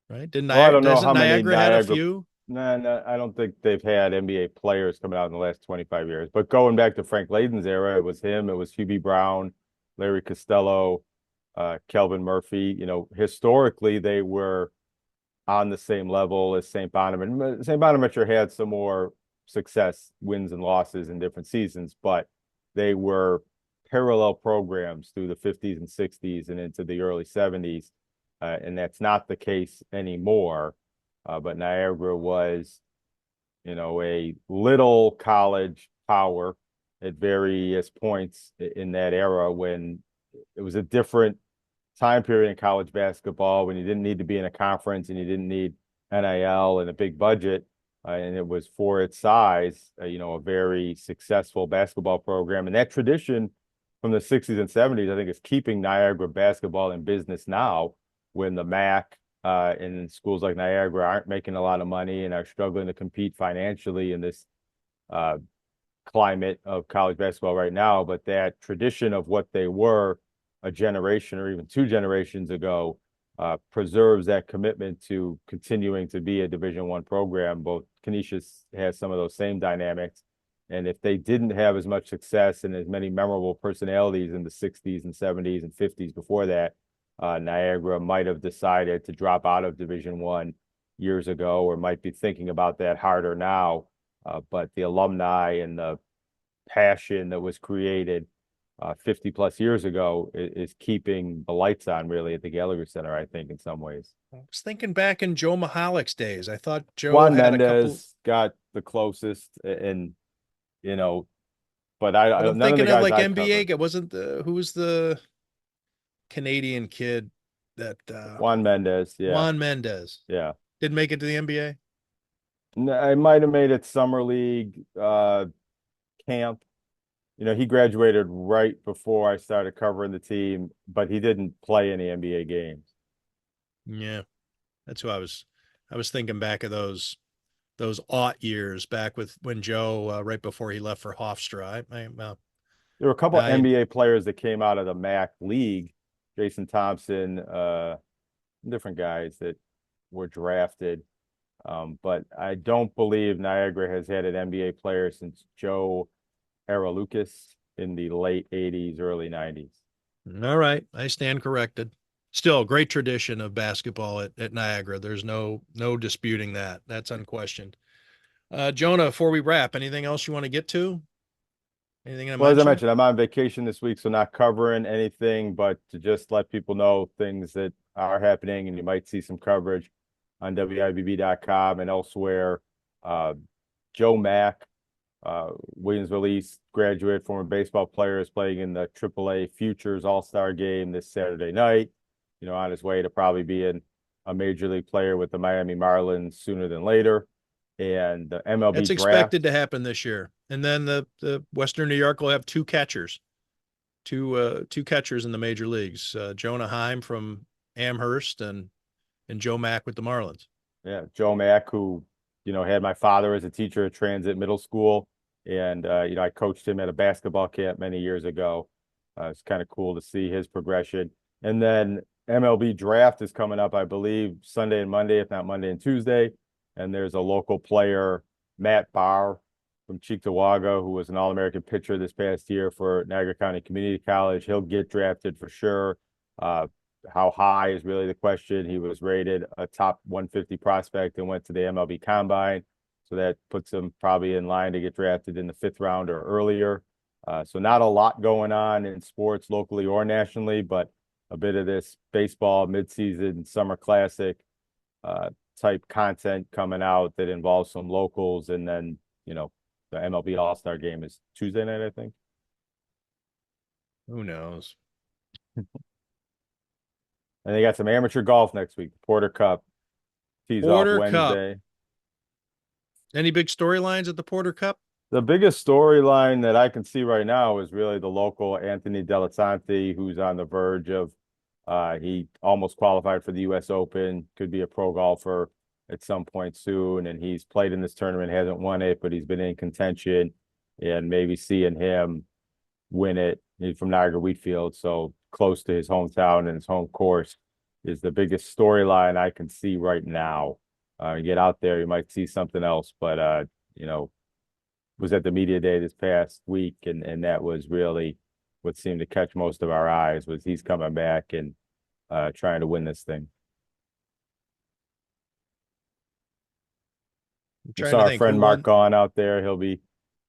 right? I don't know how many Niagara had a few? No, I don't think they've had NBA players coming out in the last 25 years. But going back to Frank Layden's era, it was him, it was Hubie Brown, Larry Costello, Kelvin Murphy. Historically, they were on the same level as St. Bonaventure. St. Bonaventure had some more success, wins and losses in different seasons, but they were parallel programs through the 50s and 60s and into the early 70s. And that's not the case anymore. But Niagara was, a little college power at various points in that era, when it was a different time period in college basketball, when you didn't need to be in a conference and you didn't need NIL and a big budget. And it was, for its size, a very successful basketball program. And that tradition from the 60s and 70s, I think, is keeping Niagara basketball in business now, when the MAC and schools like Niagara aren't making a lot of money and are struggling to compete financially in this climate of college basketball right now. But that tradition of what they were a generation or even two generations ago preserves that commitment to continuing to be a Division I program. Both Canisius has some of those same dynamics. And if they didn't have as much success and as many memorable personalities in the 60s and 70s and 50s before that, Niagara might have decided to drop out of Division I years ago, or might be thinking about that harder now. But the alumni and the passion that was created 50 plus years ago is keeping the lights on, really, at the Gallagher Center, I think, in some ways. I was thinking back in Joe Mihalik's days. I thought Joe Juan had Mendez got the closest, and but I'm none of the thinking guys of like I NBA. covered. Who was the Canadian kid that Juan Mendez, yeah, Juan Mendez yeah. didn't make it to the NBA? I might have made it summer league camp. He graduated right before I started covering the team, but he didn't play any NBA games. Yeah, that's who I was thinking back of those aught years back with when Joe right before he left for Hofstra. There were a couple of NBA players that came out of the MAC league, Jason Thompson, different guys that were drafted. But I don't believe Niagara has had an NBA player since Joe Lucas in the late 80s, early 90s. All right, I stand corrected. Still, great tradition of basketball at Niagara. There's no disputing that. That's unquestioned. Jonah, before we wrap, anything else you want to get to? Anything Well, as I mentioned, I'm on vacation this week, so not covering anything, but to just let people know things that are happening, and you might see some coverage on WIBB.com and elsewhere. Joe Mack, Williamsville East graduate, former baseball player, is playing in the AAA Futures All-Star game this Saturday night. On his way to probably being a major league player with the Miami Marlins sooner than later. And the MLB That's draft expected to happen this year. And then the Western New York will have two catchers in the major leagues, Jonah Heim from Amherst and Joe Mack with the Marlins. Yeah, Joe Mack, who, had my father as a teacher at Transit Middle School. And, I coached him at a basketball camp many years ago. It's kind of cool to see his progression. And then MLB draft is coming up, I believe, Sunday and Monday, if not Monday and Tuesday. And there's a local player, Matt Barr from Cheektowaga, who was an All-American pitcher this past year for Niagara County Community College. He'll get drafted for sure. How high is really the question. He was rated a top 150 prospect and went to the MLB Combine. So that puts him probably in line to get drafted in the 5th round or earlier. So not a lot going on in sports locally or nationally, but a bit of this baseball midseason summer classic type content coming out that involves some locals. And then, the MLB All-Star game is Tuesday night, I think. Who knows? And they got some amateur golf next week. Porter Cup tees off Wednesday. Any big storylines at the Porter Cup? The biggest storyline that I can see right now is really the local Anthony Delisante, who's on the verge of he almost qualified for the U.S. Open, could be a pro golfer at some point soon. And he's played in this tournament, hasn't won it, but he's been in contention, and maybe seeing him win it. He's from Niagara Wheatfield, so close to his hometown and his home course is the biggest storyline I can see right now. Get out there, you might see something else, but was at the media day this past week, and that was really what seemed to catch most of our eyes, was he's coming back and trying to win this thing. We saw our friend Mark Gaughan out there. He'll be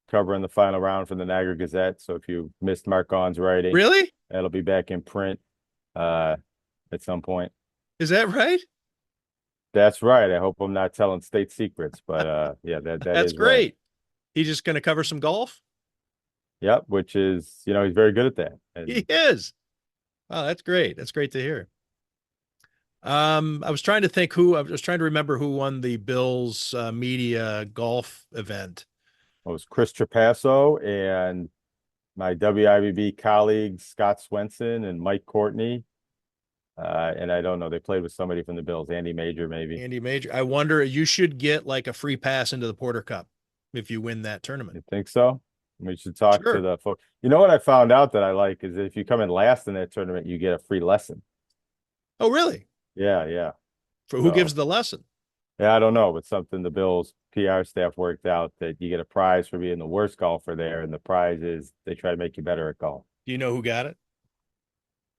covering the final round for the Niagara Gazette. So if you missed Mark Gaughan's writing, really, that'll be back in print at some point. Is that right? That's right. I hope I'm not telling state secrets, but yeah, that's great. Right. He's just going to cover some golf. Yep, which is, he's very good at that. And he is. Oh, that's great. That's great to hear. I was trying to remember who won the Bills media golf event. It was Chris Trapasso and my WIBB colleagues, Scott Swenson and Mike Courtney. And I don't know, they played with somebody from the Bills, Andy Major, maybe. Andy Major. I wonder, you should get like a free pass into the Porter Cup if you win that tournament. You think so? We should talk to the folks. You know what I found out that I like is that if you come in last in that tournament, you get a free lesson. Oh, really? Yeah. For who gives the lesson? Yeah, I don't know, but something the Bills PR staff worked out, that you get a prize for being the worst golfer there, and the prize is they try to make you better at golf. Do you know who got it?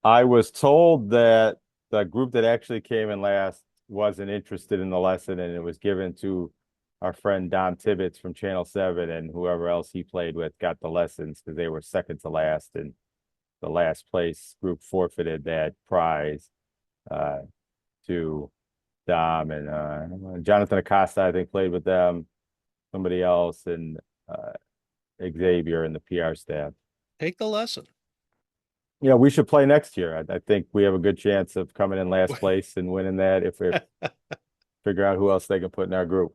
I was told that the group that actually came in last wasn't interested in the lesson, and it was given to our friend Dom Tibbetts from Channel 7, and whoever else he played with got the lessons because they were second to last, and the last place group forfeited that prize to Dom and Jonathan Acosta, I think, played with them, somebody else, and Xavier and the PR staff. Take the lesson. Yeah, we should play next year. I think we have a good chance of coming in last place and winning that if we figure out who else they can put in our group.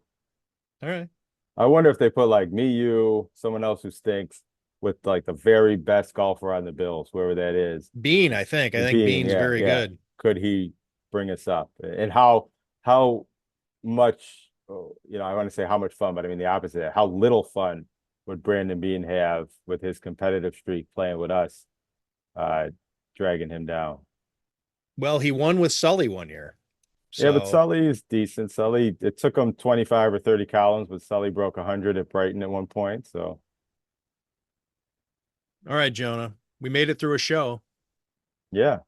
All right. I wonder if they put like me, you, someone else who stinks, with like the very best golfer on the Bills, whoever that is. Bean, I think. I think Bean's very good. Could he bring us up? And how much, I want to say how much fun, but I mean the opposite. How little fun would Brandon Bean have with his competitive streak playing with us, dragging him down? Well, he won with Sully one year. So... Yeah, but Sully is decent. Sully, it took him 25 or 30 columns, but Sully broke 100 at Brighton at one point. So, all right, Jonah, we made it through a show. Yeah.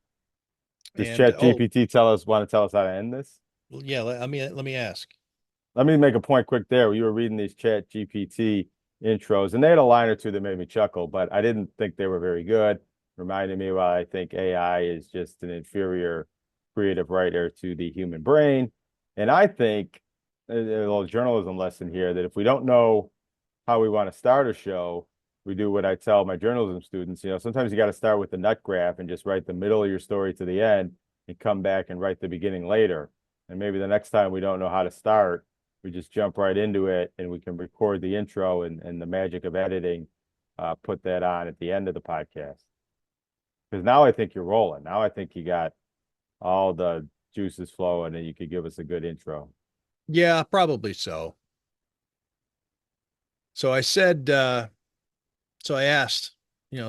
Does ChatGPT want to tell us how to end this? Well, yeah, let me ask. Let me make a point quick there. You were reading these ChatGPT intros, and they had a line or two that made me chuckle, but I didn't think they were very good. Reminded me why I think AI is just an inferior creative writer to the human brain. And I think a little journalism lesson here, that if we don't know how we want to start a show, we do what I tell my journalism students. Sometimes you got to start with the nut graph and just write the middle of your story to the end and come back and write the beginning later. And maybe the next time we don't know how to start, we just jump right into it and we can record the intro and the magic of editing, put that on at the end of the podcast. Because now I think you're rolling. Now I think you got all the juices flowing and you could give us a good intro. Yeah, probably so. So I said, so I asked,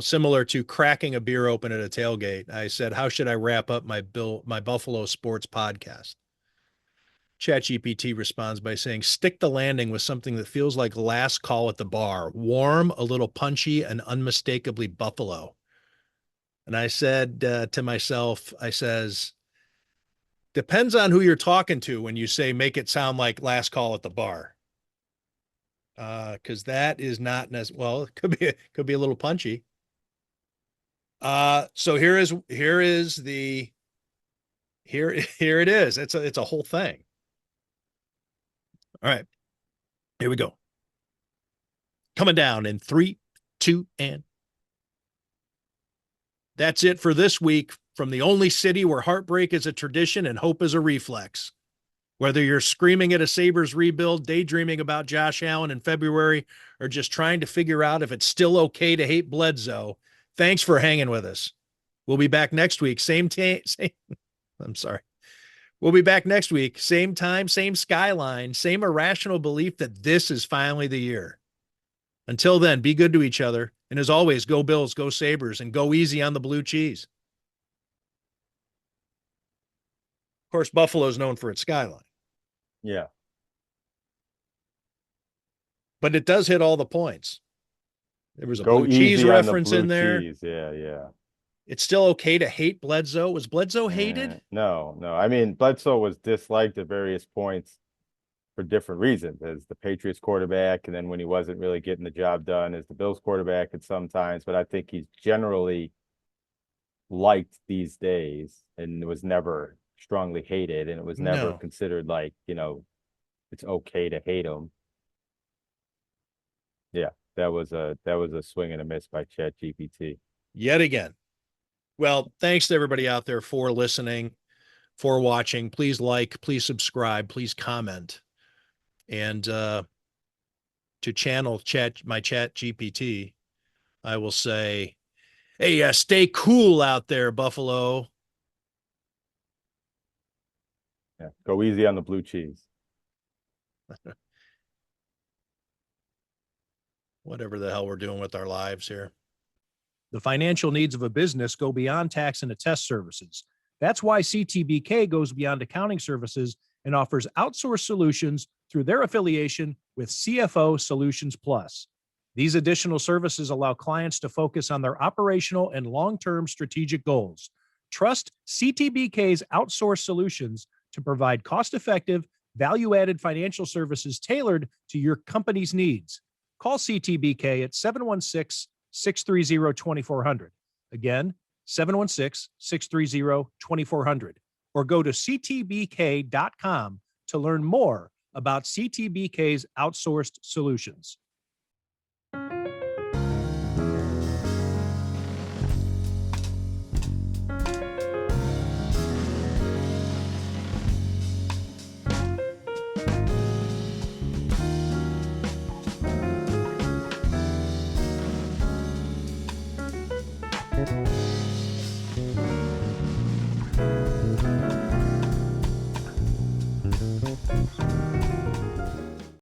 similar to cracking a beer open at a tailgate, I said, how should I wrap up my Buffalo sports podcast? ChatGPT responds by saying, stick the landing with something that feels like last call at the bar, warm, a little punchy, and unmistakably Buffalo. And I said to myself, I says, depends on who you're talking to when you say make it sound like last call at the bar. Because that is not well, it could be a little punchy. So here it is. It's a whole thing. All right, here we go. Coming down in 3, 2, and that's it for this week from the only city where heartbreak is a tradition and hope is a reflex. Whether you're screaming at a Sabres rebuild, daydreaming about Josh Allen in February, or just trying to figure out if it's still okay to hate Bledsoe, thanks for hanging with us. We'll be back next week. We'll be back next week. Same time, same skyline, same irrational belief that this is finally the year. Until then, be good to each other. And as always, go Bills, go Sabres, and go easy on the blue cheese. Of course, Buffalo's known for its skyline. Yeah. But it does hit all the points. There was a Go blue cheese easy on the reference blue in there. cheese. Yeah. It's still okay to hate Bledsoe. Was Bledsoe hated? No. I mean, Bledsoe was disliked at various points for different reasons, as the Patriots quarterback, and then when he wasn't really getting the job done as the Bills quarterback at some times. But I think he's generally liked these days and was never strongly hated, and it was never No. considered like, it's okay to hate him. Yeah, that was a swing and a miss by ChatGPT. Yet again. Well, thanks to everybody out there for listening, for watching. Please like, please subscribe, please comment. And to channel my ChatGPT, I will say, hey, stay cool out there, Buffalo. Yeah, go easy on the blue cheese. Whatever the hell we're doing with our lives here. The financial needs of a business go beyond tax and attest services. That's why CTBK goes beyond accounting services and offers outsourced solutions through their affiliation with CFO Solutions Plus. These additional services allow clients to focus on their operational and long-term strategic goals. Trust CTBK's outsourced solutions to provide cost-effective, value-added financial services tailored to your company's needs. Call CTBK at 716-630-2400. Again, 716-630-2400. Or go to ctbk.com to learn more about CTBK's outsourced solutions.